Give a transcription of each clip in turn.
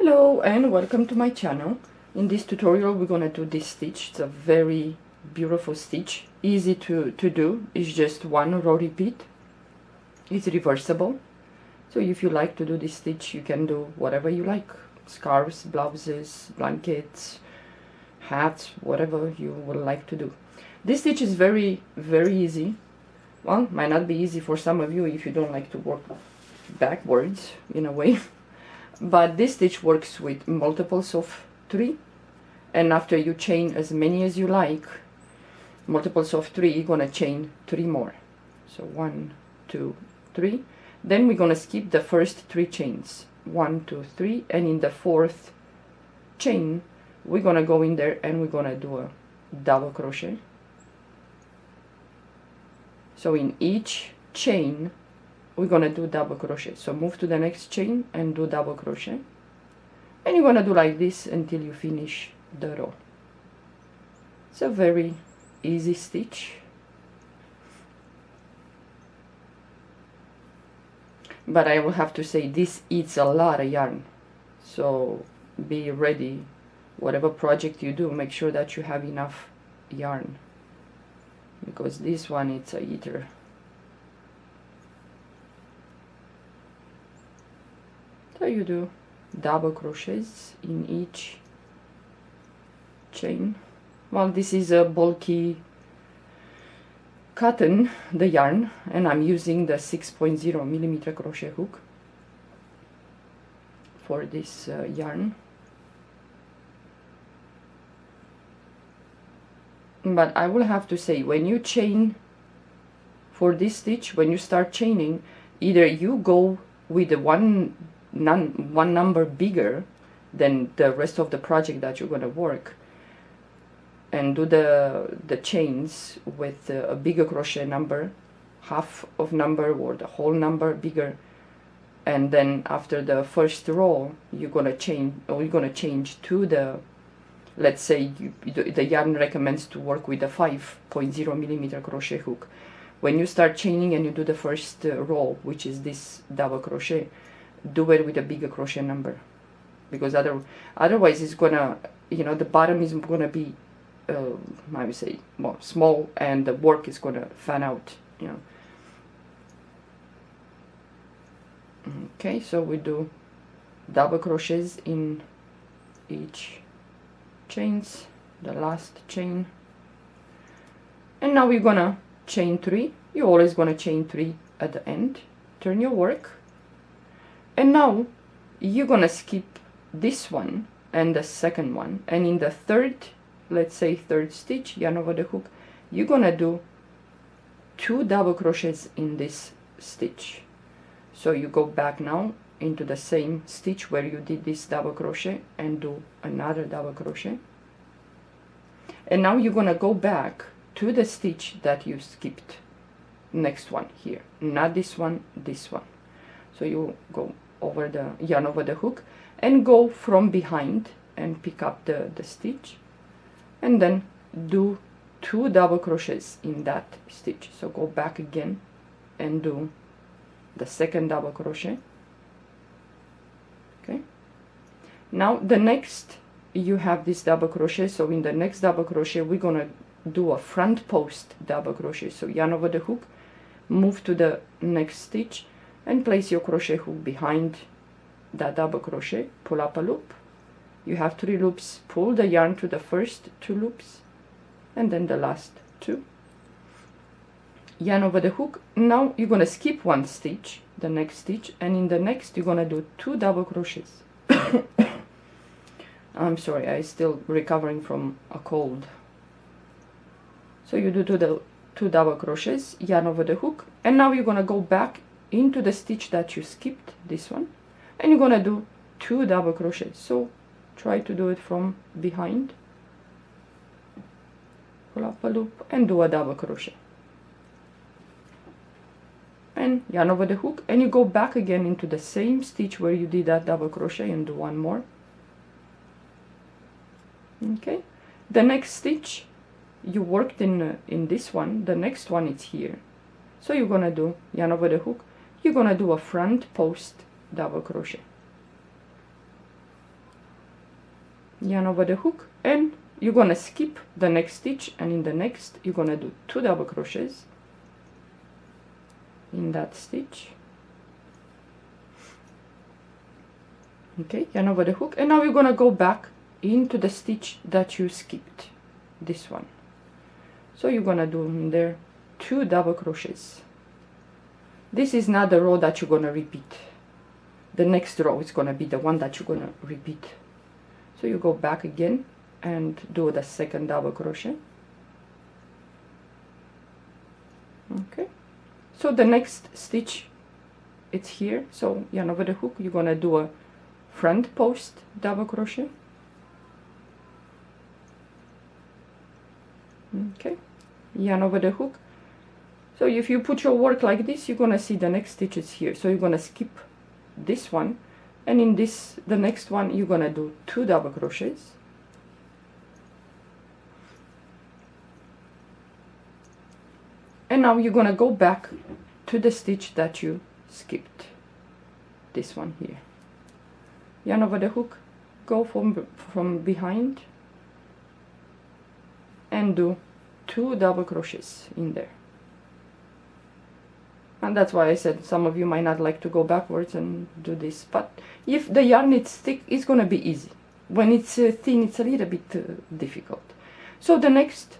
Hello and welcome to my channel. In this tutorial we're gonna do this stitch. It's a very beautiful stitch, easy to do. It's just one row repeat. It's reversible, so if you like to do this stitch you can do whatever you like: scarves, blouses, blankets, hats, whatever you would like to do. This stitch is very easy. Well, might not be easy for some of you if you don't like to work backwards in a way. But this stitch works with multiples of 3, and after you chain as many as you like, multiples of 3, you're gonna chain 3 more. So 1, 2, 3. Then we're gonna skip the first 3 chains, 1, 2, 3, and in the 4th chain we're gonna go in there and we're gonna do a double crochet. So in each chain we're gonna do double crochet. So move to the next chain and do double crochet, and you're gonna do like this until you finish the row. It's a very easy stitch, but I will have to say this eats a lot of yarn, so be ready. Whatever project you do, make sure that you have enough yarn, because this one, it's a eater. So you do double crochets in each chain. Well, this is a bulky cotton, the yarn, and I'm using the 6.0 millimeter crochet hook for this yarn. But I will have to say, when you chain for this stitch, when you start chaining, either you go with the one number bigger than the rest of the project that you're going to work, and do the chains with a bigger crochet number, half of number or the whole number bigger, and then after the first row you're going to chain, or you're going to change to the, let's say the yarn recommends to work with a 5.0 millimeter crochet hook. When you start chaining and you do the first row, which is this double crochet, do it with a bigger crochet number, because otherwise it's gonna, the bottom is gonna be I would say more small, and the work is gonna fan out, Okay, so we do double crochets in each chains, the last chain, and now we're gonna chain 3. You're always gonna chain 3 at the end. Turn your work, and now you're gonna skip this one and the second one, and in the third, let's say third stitch, yarn over the hook, you're gonna do 2 double crochets in this stitch. So you go back now into the same stitch where you did this double crochet and do another double crochet, and now you're gonna go back to the stitch that you skipped, next one here, not this one, this one. So you go over the yarn over the hook and go from behind and pick up the stitch, and then do 2 double crochets in that stitch. So go back again and do the second double crochet. Okay, now the next, you have this double crochet, so in the next double crochet we're gonna do a front post double crochet. So yarn over the hook, move to the next stitch and place your crochet hook behind that double crochet, pull up a loop. You have 3 loops, pull the yarn to the first 2 loops and then the last 2, yarn over the hook. Now you're gonna skip 1 stitch, the next stitch, and in the next you're gonna do 2 double crochets. I'm sorry, I'm still recovering from a cold. So you do 2 double crochets, yarn over the hook, and now you're gonna go back into the stitch that you skipped, this one, and you're gonna do 2 double crochets. So try to do it from behind, pull up a loop and do a double crochet, and yarn over the hook, and you go back again into the same stitch where you did that double crochet and do 1 more. Okay, the next stitch you worked in this one, the next one is here. So you're gonna do yarn over the hook, you're gonna do a front post double crochet, yarn over the hook, and you're gonna skip the next stitch, and in the next you're gonna do 2 double crochets in that stitch. Okay, yarn over the hook, and now you're gonna go back into the stitch that you skipped, this one. So you're gonna do in there 2 double crochets. This is not the row that you're gonna repeat. The next row is gonna be the one that you're gonna repeat. So you go back again and do the second double crochet. Okay, so the next stitch, it's here. So yarn over the hook, you're gonna do a front post double crochet. Okay, yarn over the hook. So if you put your work like this, you're gonna see the next stitch is here. So you're gonna skip this one, and in this, the next one, you're gonna do 2 double crochets. And now you're gonna go back to the stitch that you skipped, this one here. Yarn over the hook, go from behind, and do 2 double crochets in there. And that's why I said some of you might not like to go backwards and do this, but if the yarn is thick, it's gonna be easy. When it's thin, it's a little bit difficult. So the next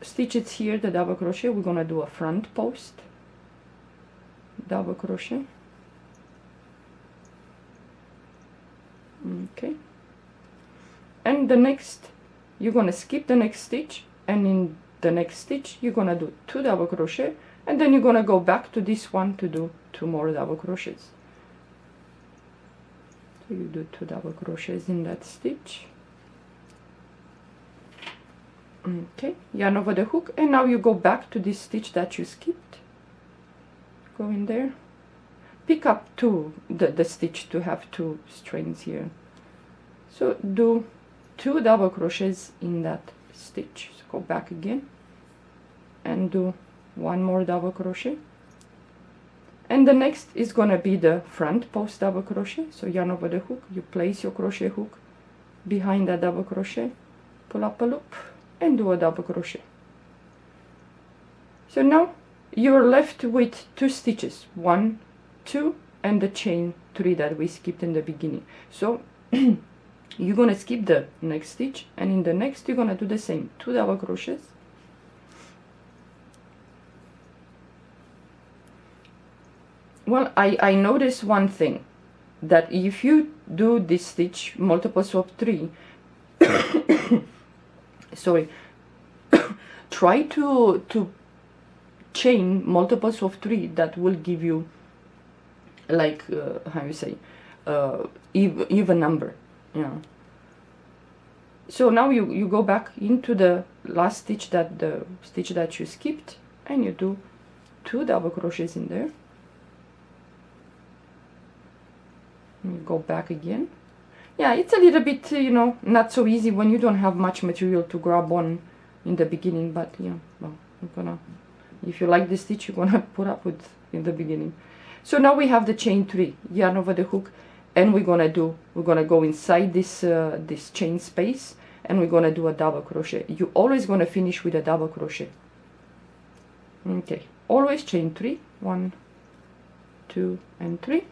stitch is here, the double crochet. We're gonna do a front post double crochet. Okay, and the next, you're gonna skip the next stitch, and in the next stitch you're gonna do 2 double crochet, and then you're gonna go back to this one to do 2 more double crochets. So you do 2 double crochets in that stitch. Okay, yarn over the hook, and now you go back to this stitch that you skipped. Go in there, pick up the stitch to have 2 strands here. So do 2 double crochets in that stitch. So go back again and do 1 more double crochet, and the next is gonna be the front post double crochet. So yarn over the hook, you place your crochet hook behind that double crochet, pull up a loop, and do a double crochet. So now you're left with 2 stitches, 1, 2, and the chain 3 that we skipped in the beginning. So you're gonna skip the next stitch, and in the next you're gonna do the same, 2 double crochets. Well, I noticed one thing, that if you do this stitch multiples of 3, sorry, try to chain multiples of 3 that will give you, like, how you say, even number, you know. So now you go back into the last stitch, the stitch that you skipped, and you do 2 double crochets in there. And you go back again. Yeah, it's a little bit, you know, not so easy when you don't have much material to grab on in the beginning, but yeah, well, you're gonna, if you like this stitch, you're gonna put up with in the beginning. So now we have the chain 3, yarn over the hook, and we're gonna go inside this this chain space, and we're gonna do a double crochet. You're always gonna finish with a double crochet. Okay, always chain 3, 1, 2, and 3,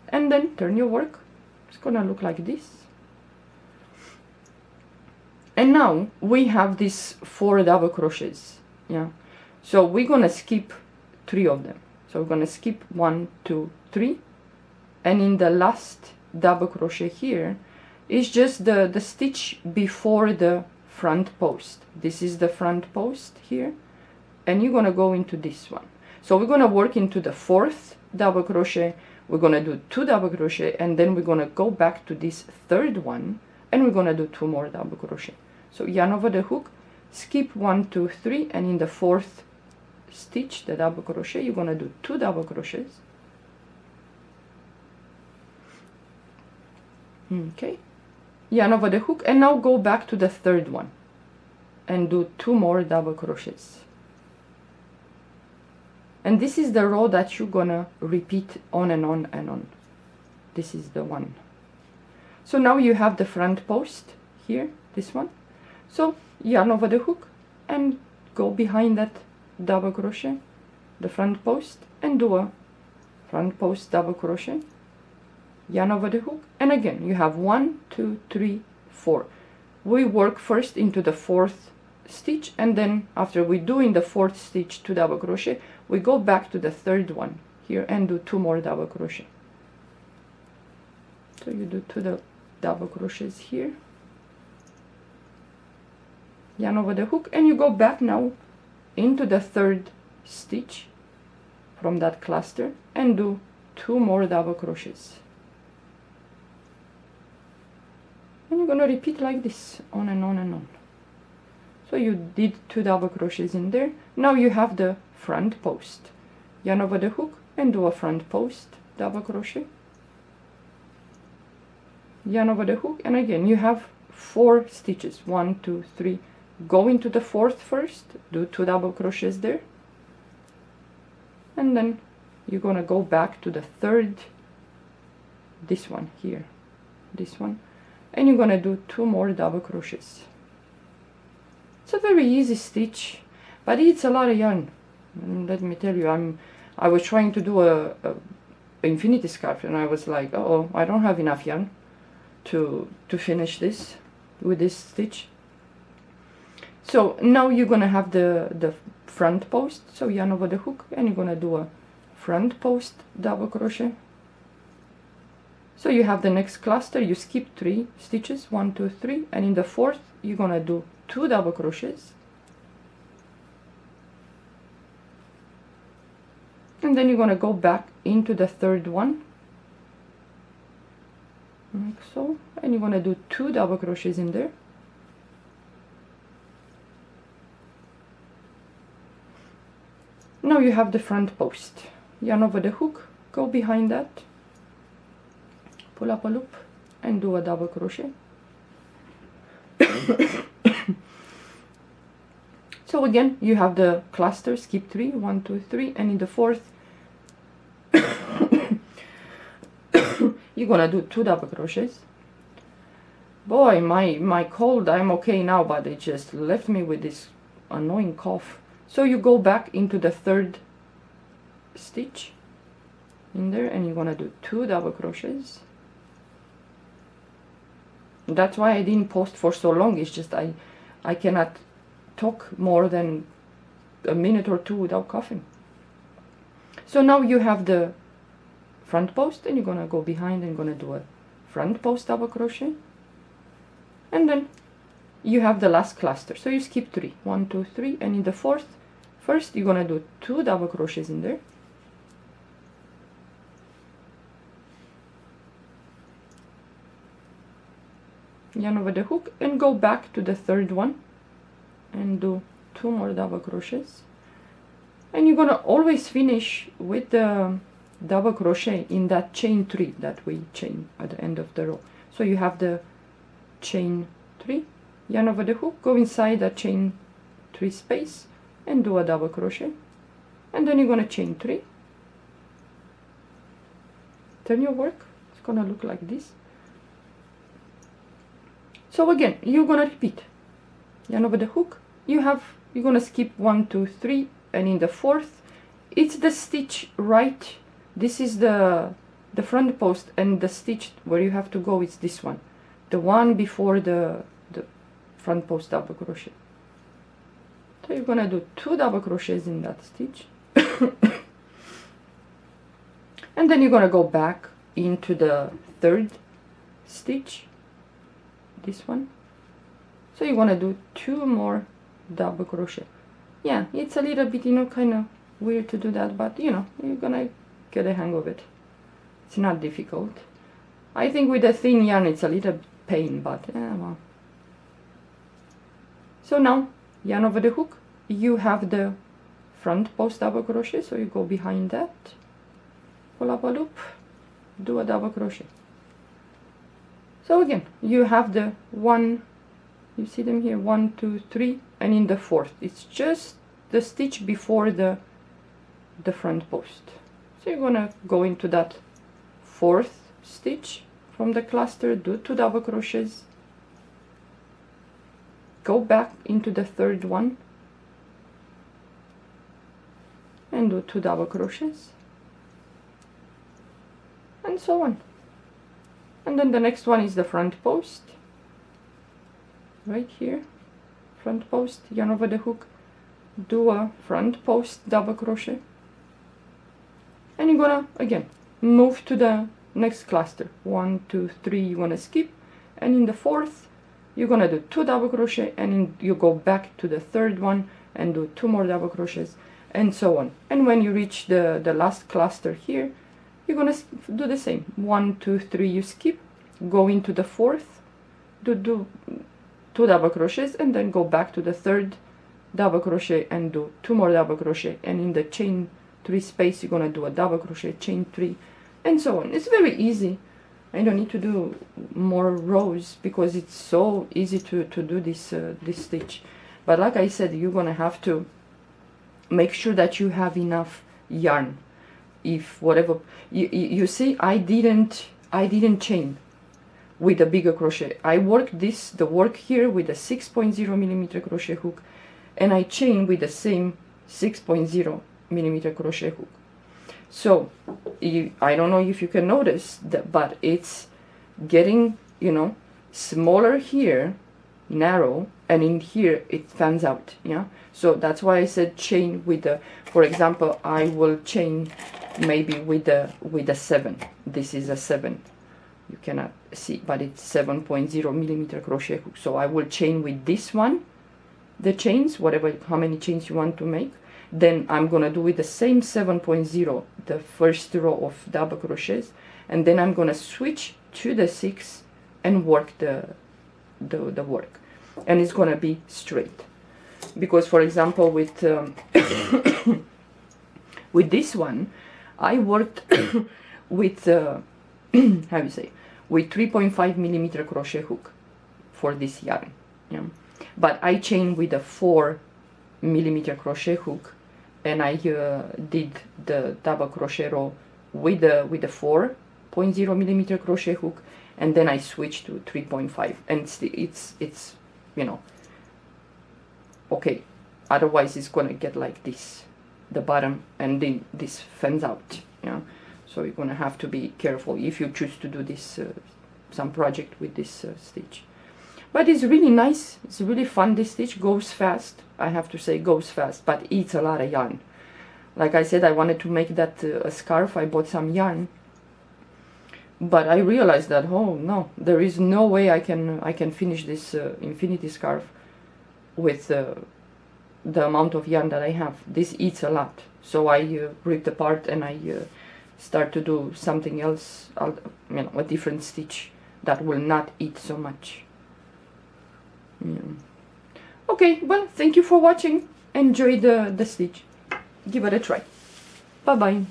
and then turn your work. It's gonna look like this. And now we have these 4 double crochets, yeah. So we're gonna skip 3 of them. So we're gonna skip 1, 2, 3, and in the last double crochet here is just the stitch before the front post. This is the front post here, and you're gonna go into this one. So we're gonna work into the 4th double crochet. We're gonna do 2 double crochet, and then we're gonna go back to this 3rd one, and we're gonna do 2 more double crochet. So yarn over the hook, skip 1, 2, 3, and in the 4th stitch, the double crochet, you're gonna do 2 double crochets. Okay, yarn over the hook, and now go back to the 3rd one and do 2 more double crochets. And this is the row that you're gonna repeat on and on and on. This is the one. So now you have the front post here, this one. So yarn over the hook and go behind that double crochet, the front post, and do a front post double crochet, yarn over the hook, and again you have 1, 2, 3, 4. We work first into the 4th stitch, and then after we do in the 4th stitch 2 double crochet, we go back to the 3rd one here and do 2 more double crochet. So you do 2 double crochets here, yarn over the hook, and you go back now into the 3rd stitch from that cluster and do 2 more double crochets. And you're gonna repeat like this on and on and on. So you did 2 double crochets in there. Now you have the front post. Yarn over the hook and do a front post double crochet, yarn over the hook, and again you have 4 stitches, 1, 2, 3. Go into the 4th first, do 2 double crochets there, and then you're gonna go back to the 3rd, this one here, this one, and you're gonna do 2 more double crochets. It's a very easy stitch, but it's a lot of yarn. And let me tell you, I was trying to do a infinity scarf, and I was like, oh, I don't have enough yarn to finish this with this stitch. So now you're gonna have the front post, so yarn over the hook, and you're gonna do a front post double crochet. So you have the next cluster, you skip 3 stitches, 1, 2, 3, and in the 4th you're gonna do 2 double crochets, and then you're gonna go back into the 3rd one like so, and you're gonna do 2 double crochets in there. Now you have the front post. Yarn over the hook, go behind that, pull up a loop, and do a double crochet. So again, you have the cluster, skip 3, 1, 2, 3, and in the 4th, you're gonna do 2 double crochets. Boy, my cold, I'm okay now, but it just left me with this annoying cough. So you go back into the 3rd stitch in there, and you're gonna do 2 double crochets. That's why I didn't post for so long. It's just I cannot talk more than a minute or 2 without coughing. So now you have the front post, and you're gonna go behind and gonna do a front post double crochet, and then you have the last cluster. So you skip 3, 1, 2, 3, and in the 4th, first you're gonna do 2 double crochets in there, yarn over the hook, and go back to the 3rd one and do 2 more double crochets, and you're gonna always finish with the double crochet in that chain 3 that we chain at the end of the row. So you have the chain 3, yarn over the hook, go inside that chain 3 space and do a double crochet, and then you're gonna chain 3, turn your work, it's gonna look like this. So again, you're gonna repeat, yarn over the hook, you're gonna skip 1, 2, 3, and in the 4th, it's the stitch right, this is the front post, and the stitch where you have to go is this one, the one before the front post double crochet. So you're gonna do 2 double crochets in that stitch, and then you're gonna go back into the 3rd stitch, this one. So you're gonna do 2 more double crochet. Yeah, it's a little bit, kind of weird to do that, but you're gonna get a hang of it. It's not difficult. I think with the thin yarn it's a little pain, but yeah, well. So now, yarn over the hook, you have the front post double crochet, so you go behind that, pull up a loop, do a double crochet. So again, you have the 1, you see them here, 1, 2, 3, and in the 4th, it's just the stitch before the front post. So you're gonna go into that 4th stitch from the cluster, do 2 double crochets, go back into the third one and do 2 double crochets, and so on. And then the next one is the front post, right here, front post, yarn over the hook, do a front post double crochet, and you're gonna again move to the next cluster. 1, 2, 3, you're gonna skip, and in the fourth you're gonna do 2 double crochet, and you go back to the third one and do 2 more double crochets, and so on. And when you reach the last cluster here, you're gonna do the same. 1, 2, 3, you skip, go into the fourth, do 2 double crochets, and then go back to the third double crochet and do 2 more double crochet, and in the chain 3 space you're gonna do a double crochet, chain 3, and so on. It's very easy. I don't need to do more rows because it's so easy to do this this stitch. But like I said, you're gonna have to make sure that you have enough yarn. If whatever you see, I didn't chain with a bigger crochet. I worked the work here with a 6.0 millimeter crochet hook, and I chain with the same 6.0 millimeter crochet hook. So I don't know if you can notice that, but it's getting, you know, smaller here, narrow, and in here it fans out. Yeah, so that's why I said chain with the, for example, I will chain maybe with a 7. This is a 7, you cannot see, but it's 7.0 millimeter crochet hook. So I will chain with this one, the chains, whatever, how many chains you want to make. Then I'm gonna do with the same 7.0 the first row of double crochets, and then I'm gonna switch to the 6 and work the work, and it's gonna be straight. Because for example with with this one I worked with how you say, with 3.5 millimeter crochet hook for this yarn, yeah. But I chained with a 4 millimeter crochet hook, and I did the double crochet row with the 4.0 millimeter crochet hook, and then I switched to 3.5, and it's you know, okay. Otherwise it's gonna get like this, the bottom, and then this fans out, yeah. So you're gonna have to be careful if you choose to do this some project with this stitch. But it's really nice, it's really fun. This stitch goes fast, I have to say, goes fast, but eats a lot of yarn. Like I said, I wanted to make that a scarf. I bought some yarn, but I realized that, oh no, there is no way I can finish this infinity scarf with the amount of yarn that I have. This eats a lot, so I ripped apart and I start to do something else, you know, a different stitch that will not eat so much. Yeah. Okay, well, thank you for watching. Enjoy the stitch. Give it a try. Bye bye.